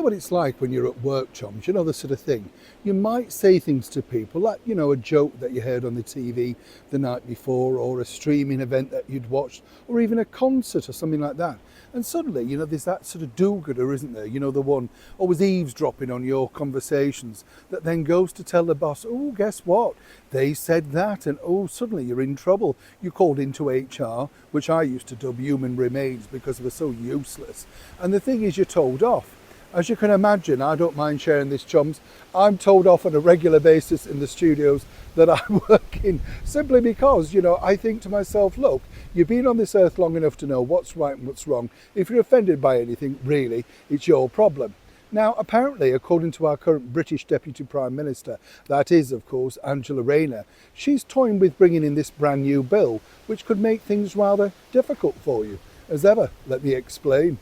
know what it's like when you're at work, chums? You know the sort of thing. You might say things to people like, a joke that you heard on the TV the night before, or a streaming event that you'd watched, or even a concert or something like that. And suddenly, there's that sort of do-gooder, isn't there? The one always eavesdropping on your conversations that then goes to tell the boss, oh, guess what? They said that, and oh, suddenly you're in trouble. You called into HR, which I used to dub human remains because they were so useless. And the thing is, you're told off. As you can imagine, I don't mind sharing this, chums. I'm told off on a regular basis in the studios that I work in, simply because, I think to myself, look, you've been on this earth long enough to know what's right and what's wrong. If you're offended by anything, really, it's your problem. Now, apparently, according to our current British Deputy Prime Minister, that is, of course, Angela Rayner, she's toying with bringing in this brand new bill, which could make things rather difficult for you. As ever, let me explain.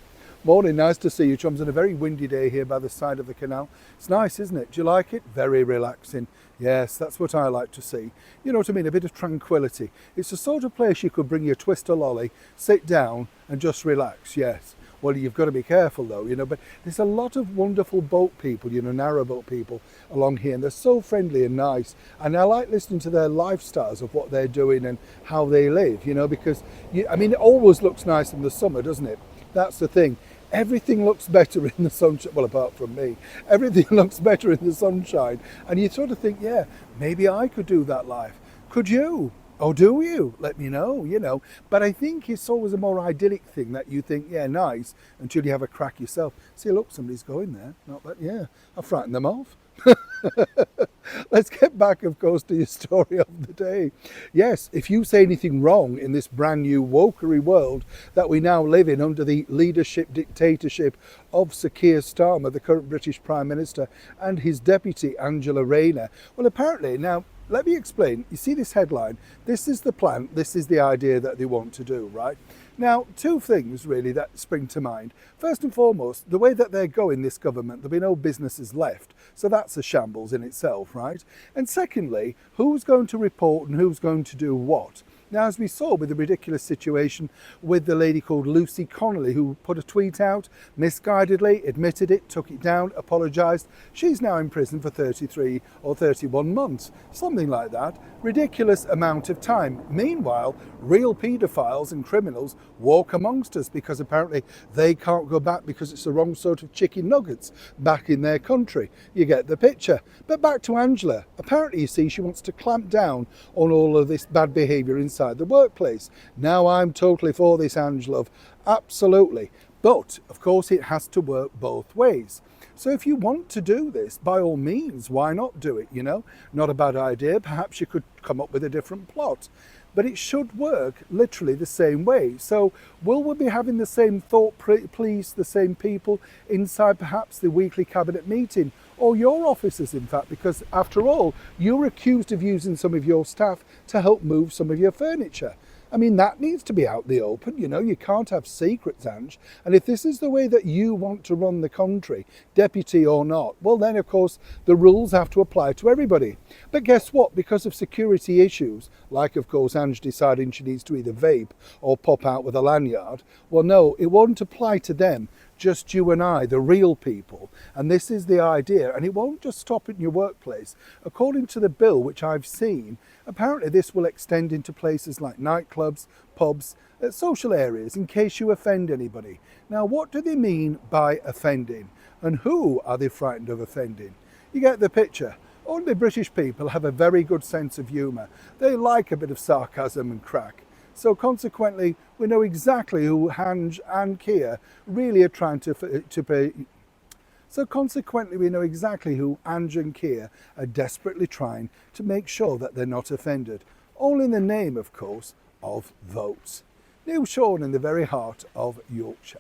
Morning, nice to see you, chums, on a very windy day here by the side of the canal. It's nice, isn't it? Do you like it? Very relaxing. Yes, that's what I like to see. You know what I mean? A bit of tranquility. It's the sort of place you could bring your twister lolly, sit down and just relax, yes. Well, you've got to be careful though, but there's a lot of wonderful boat people, narrowboat people along here, and they're so friendly and nice. And I like listening to their lifestyles of what they're doing and how they live, because, it always looks nice in the summer, doesn't it? That's the thing. Everything looks better in the sunshine. Well, apart from me, everything looks better in the sunshine. And you sort of think, yeah, maybe I could do that life. Could you? Oh, do you? Let me know, But I think it's always a more idyllic thing that you think, yeah, nice, until you have a crack yourself. See, look, somebody's going there. Not that, yeah, I'll frighten them off. Let's get back, of course, to your story of the day. Yes, if you say anything wrong in this brand new wokery world that we now live in under the leadership dictatorship of Sir Keir Starmer, the current British Prime Minister, and his deputy, Angela Rayner, well, apparently, now, let me explain. You see this headline? This is the plan. This is the idea that they want to do, right? Now, two things really that spring to mind. First and foremost, the way that they're going, this government, there'll be no businesses left. So that's a shambles in itself, right? And secondly, who's going to report and who's going to do what? Now, as we saw with the ridiculous situation with the lady called Lucy Connolly, who put a tweet out, misguidedly admitted it, took it down, apologised. She's now in prison for 33 or 31 months, something like that. Ridiculous amount of time. Meanwhile, real paedophiles and criminals walk amongst us because apparently they can't go back because it's the wrong sort of chicken nuggets back in their country. You get the picture. But back to Angela. Apparently, you see, she wants to clamp down on all of this bad behaviour inside the workplace. Now, I'm totally for this, Angela. Absolutely. But, of course, it has to work both ways. So if you want to do this, by all means, why not do it, Not a bad idea. Perhaps you could come up with a different plot. But it should work literally the same way. So will we be having the same thought police, the same people inside perhaps the weekly cabinet meeting? Or your officers, in fact, because after all, you're accused of using some of your staff to help move some of your furniture. I mean, that needs to be out the open, you can't have secrets, Ange. And if this is the way that you want to run the country, deputy or not, well then, of course, the rules have to apply to everybody. But guess what? Because of security issues, like, of course, Ange deciding she needs to either vape or pop out with a lanyard, well, no, it won't apply to them. Just you and I, the real people. And this is the idea. And it won't just stop in your workplace. According to the bill, which I've seen, apparently this will extend into places like nightclubs, pubs, social areas, in case you offend anybody. Now, what do they mean by offending? And who are they frightened of offending? You get the picture. Only British people have a very good sense of humour. They like a bit of sarcasm and crack. So consequently, we know exactly who Ange and Keir really are trying to pay. So consequently, we know exactly who Ange and Keir are desperately trying to make sure that they're not offended. All in the name, of course, of votes. Neil Sean in the very heart of Yorkshire.